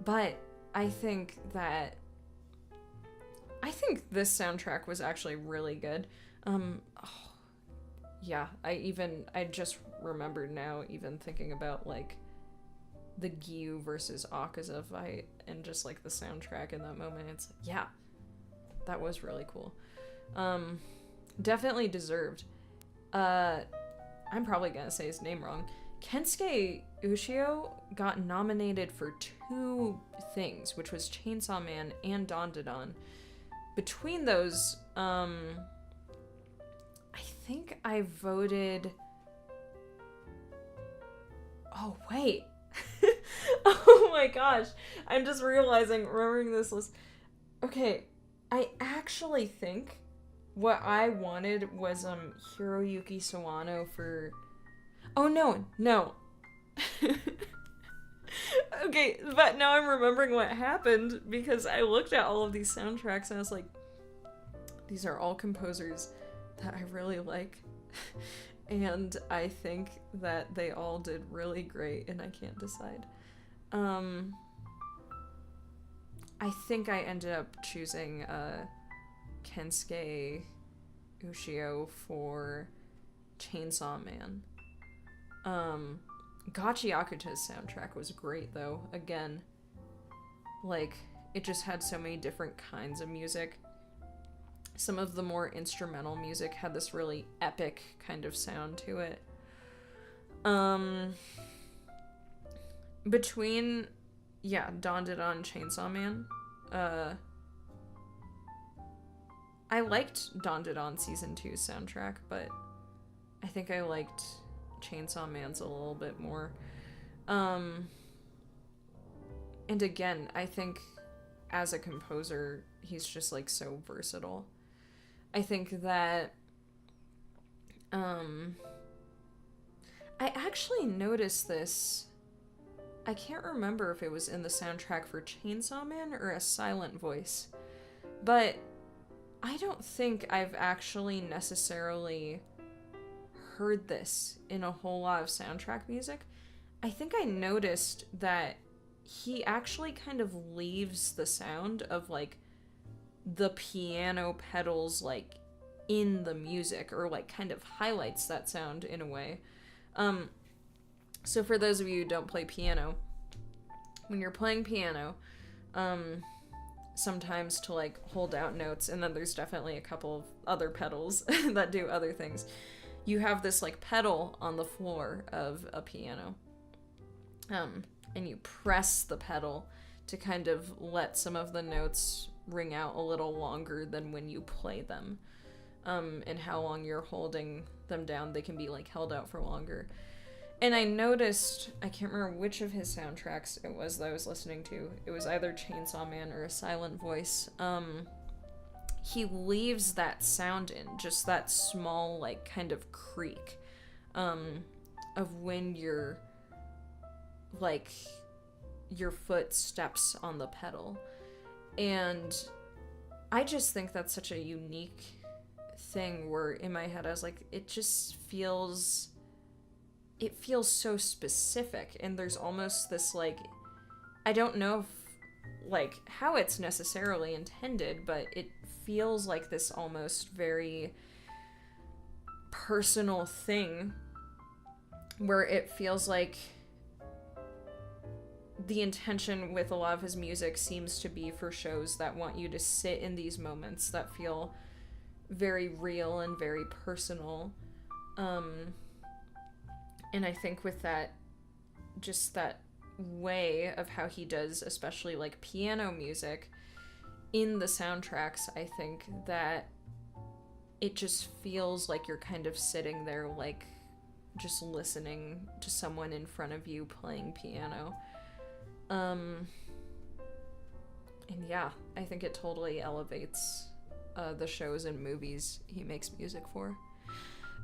But I think this soundtrack was actually really good. Yeah, I just remembered now, even thinking about, like, the Gyu versus Akaza fight and just, like, the soundtrack in that moment. It's like, yeah, that was really cool. Definitely deserved. I'm probably gonna say his name wrong. Kensuke Ushio got nominated for 2 things, which was Chainsaw Man and Dandadan. Between those, I think I voted... Oh, wait. Oh my gosh. I'm just remembering this list. Okay, I actually think what I wanted was Hiroyuki Sawano for... Oh, no. Okay, but now I'm remembering what happened, because I looked at all of these soundtracks and I was like, these are all composers that I really like. And I think that they all did really great, and I can't decide. I think I ended up choosing Kensuke Ushio for Chainsaw Man. Gachi Akuta's soundtrack was great, though. Again, like, it just had so many different kinds of music. Some of the more instrumental music had this really epic kind of sound to it. Between, yeah, Dandadan and Chainsaw Man, I liked Dandadan Season 2's soundtrack, but I think I liked Chainsaw Man's a little bit more. And again, I think as a composer, he's just, like, so versatile. I think that, I actually noticed this. I can't remember if it was in the soundtrack for Chainsaw Man or A Silent Voice, but I don't think I've actually necessarily heard this in a whole lot of soundtrack music. I think I noticed that he actually kind of leaves the sound of, like, the piano pedals, like, in the music, or, like, kind of highlights that sound in a way. So for those of you who don't play piano, when you're playing piano, sometimes to like hold out notes, and then there's definitely a couple of other pedals that do other things. You have this like pedal on the floor of a piano, and you press the pedal to kind of let some of the notes ring out a little longer than when you play them. And how long you're holding them down, they can be like held out for longer. And I noticed, I can't remember which of his soundtracks it was that I was listening to. It was either Chainsaw Man or A Silent Voice. He leaves that sound in, just that small, like, kind of creak, of when you're, like, your foot steps on the pedal. And I just think that's such a unique thing where in my head I was like, it feels so specific, and there's almost this like, I don't know if like how it's necessarily intended, but it feels like this almost very personal thing where it feels like the intention with a lot of his music seems to be for shows that want you to sit in these moments that feel very real and very personal. And I think with that, just that way of how he does, especially like piano music in the soundtracks, I think that it just feels like you're kind of sitting there, like just listening to someone in front of you playing piano. And yeah, I think it totally elevates the shows and movies he makes music for.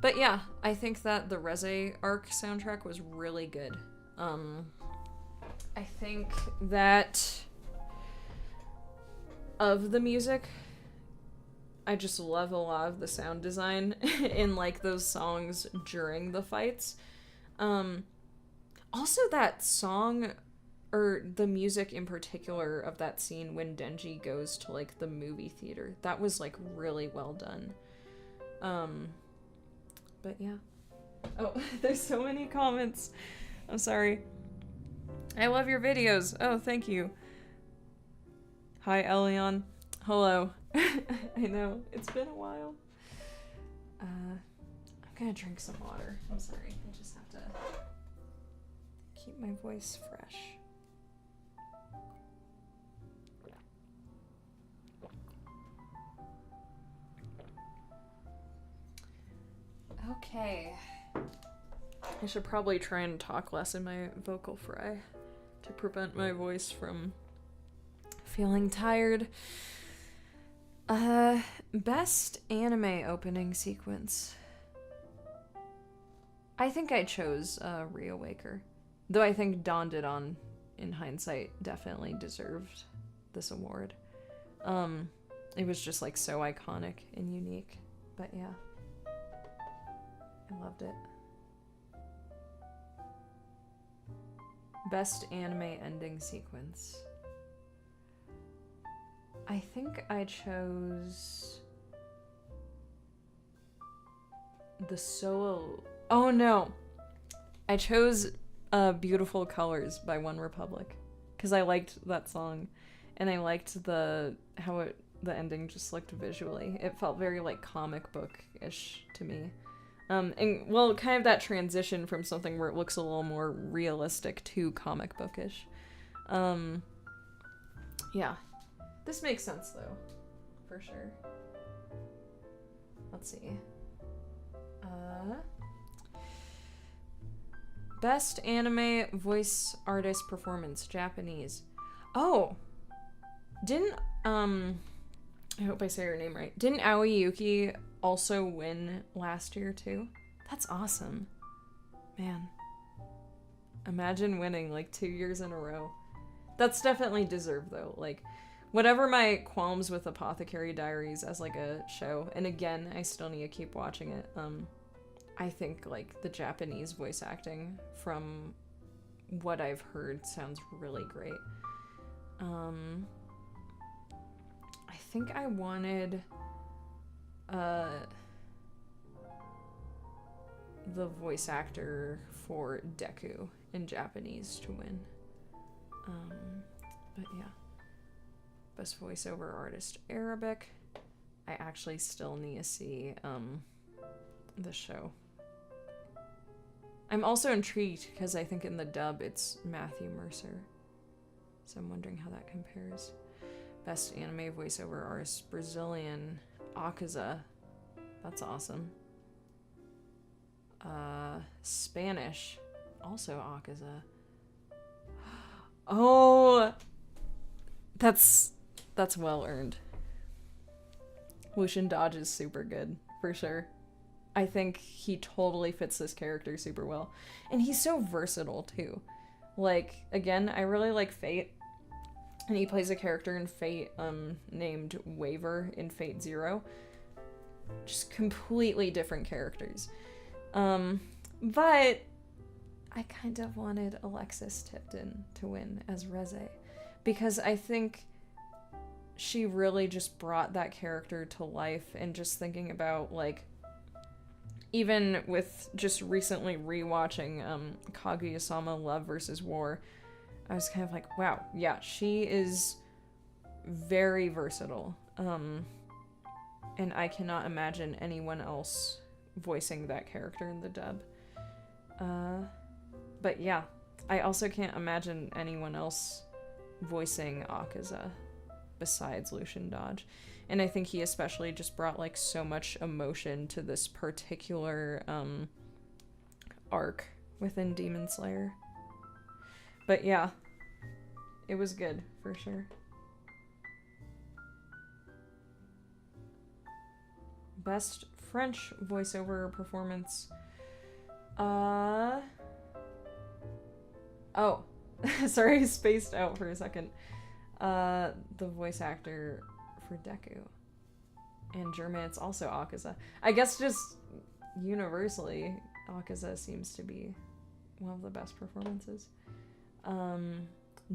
But yeah, I think that the Reze arc soundtrack was really good. I think that of the music, I just love a lot of the sound design in like those songs during the fights. Also that song, or the music in particular of that scene when Denji goes to like the movie theater, that was like really well done. But yeah. Oh, there's so many comments. I'm sorry. I love your videos. Oh, thank you. Hi, Elion. Hello. I know, it's been a while. I'm gonna drink some water. I'm sorry. I just have to keep my voice fresh. Okay. I should probably try and talk less in my vocal fry to prevent my voice from feeling tired. Best anime opening sequence. I think I chose Reawaker. Though I think Dawn Did On, in hindsight, definitely deserved this award. It was just like so iconic and unique. But yeah. I loved it. Best anime ending sequence. I think I chose the solo. Oh no! I chose Beautiful Colors by One Republic because I liked that song, and I liked how the ending just looked visually. It felt very like comic book-ish to me. And well, kind of that transition from something where it looks a little more realistic to comic bookish. Yeah. This makes sense though, for sure. Let's see. Best anime voice artist performance, Japanese. Oh, didn't I hope I say her name right. Didn't Aoi Yuki also win last year too? That's awesome. Man. Imagine winning like 2 years in a row. That's definitely deserved though. Like, whatever my qualms with Apothecary Diaries as like a show, and again, I still need to keep watching it. I think like the Japanese voice acting from what I've heard sounds really great. I think I wanted the voice actor for Deku in Japanese to win. But yeah. Best Voiceover Artist Arabic. I actually still need to see the show. I'm also intrigued because I think in the dub it's Matthew Mercer. So I'm wondering how that compares. Best Anime Voiceover Artist Brazilian Akaza. That's awesome. Spanish. Also Akaza. Oh, that's well earned. Lucian Dodge is super good, for sure. I think he totally fits this character super well. And he's so versatile, too. Like, again, I really like Fate. And he plays a character in Fate named Waver in Fate Zero. Just completely different characters. But I kind of wanted Alexis Tipton to win as Reze. Because I think she really just brought that character to life. And just thinking about, like, even with just recently rewatching Kaguya-sama Love vs. War, I was kind of like, wow, yeah, she is very versatile. And I cannot imagine anyone else voicing that character in the dub. But yeah, I also can't imagine anyone else voicing Akaza besides Lucian Dodge. And I think he especially just brought like so much emotion to this particular arc within Demon Slayer. But yeah, it was good for sure. Best French voiceover performance. Oh, sorry, I spaced out for a second. The voice actor for Deku. And German, it's also Akaza. I guess just universally, Akaza seems to be one of the best performances.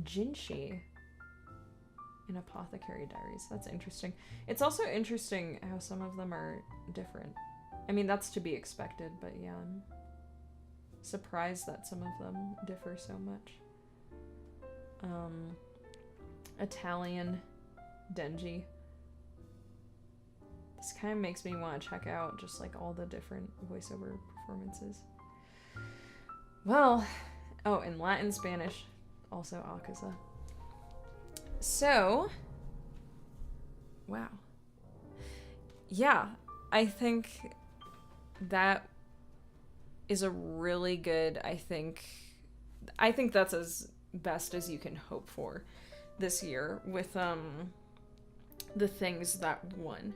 Jinshi in Apothecary Diaries. That's interesting. It's also interesting how some of them are different. I mean, that's to be expected, but yeah, I'm surprised that some of them differ so much. Italian Denji. This kind of makes me want to check out just like all the different voiceover performances. Well, oh, in Latin Spanish, also Akaza. So, wow. Yeah, I think that is a really good, I think that's as best as you can hope for this year with the things that won.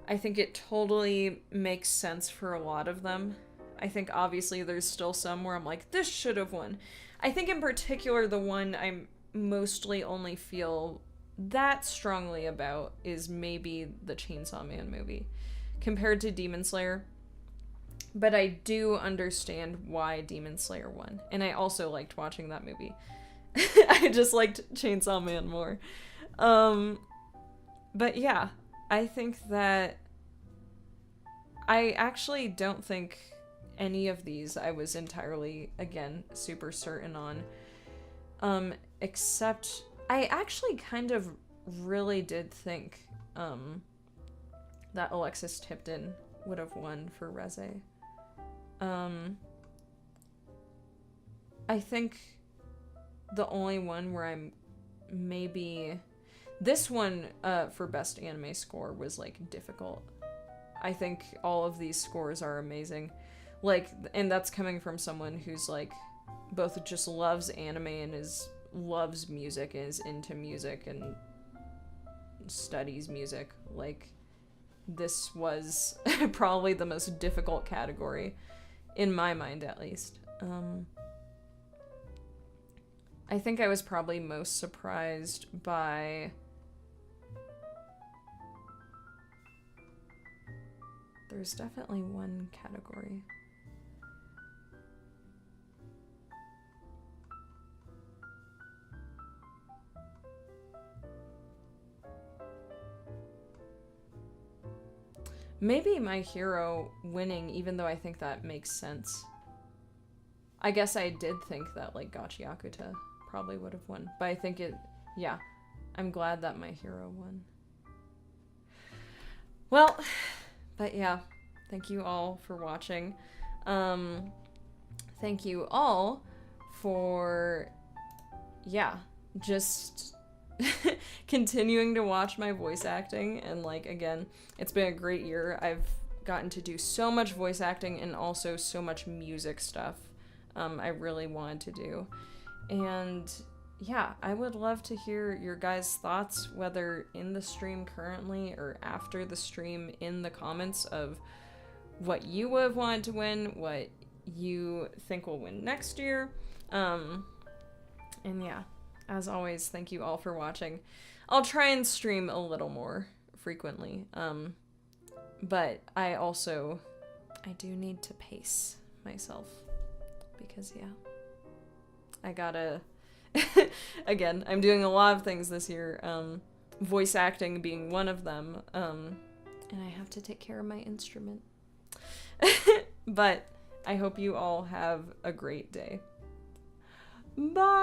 I think it totally makes sense for a lot of them. I think obviously there's still some where I'm like, this should have won. I think in particular the one I mostly only feel that strongly about is maybe the Chainsaw Man movie compared to Demon Slayer. But I do understand why Demon Slayer won. And I also liked watching that movie. I just liked Chainsaw Man more. But yeah, I think that I actually don't think any of these I was entirely, again, super certain on. Except I actually kind of really did think that Alexis Tipton would have won for Reze. I think the only one where I'm maybe... This one for Best Anime Score was, like, difficult. I think all of these scores are amazing. Like, and that's coming from someone who's, like, both just loves anime and loves music and is into music and studies music. Like, this was probably the most difficult category, in my mind at least. I think I was probably most surprised by... There's definitely one category. Maybe My Hero winning, even though I think that makes sense. I guess I did think that, like, Gachi Akuta probably would have won. But I think I'm glad that my hero won. Well, but yeah, thank you all for watching. Thank you all for, yeah, just continuing to watch my voice acting. And like, again, it's been a great year. I've gotten to do so much voice acting and also so much music stuff I really wanted to do. And yeah, I would love to hear your guys' thoughts, whether in the stream currently or after the stream, in the comments of what you would have wanted to win, what you think will win next year. And yeah, as always, thank you all for watching. I'll try and stream a little more frequently. But I do need to pace myself because, yeah, I gotta, again, I'm doing a lot of things this year, voice acting being one of them, and I have to take care of my instrument. But I hope you all have a great day. Bye!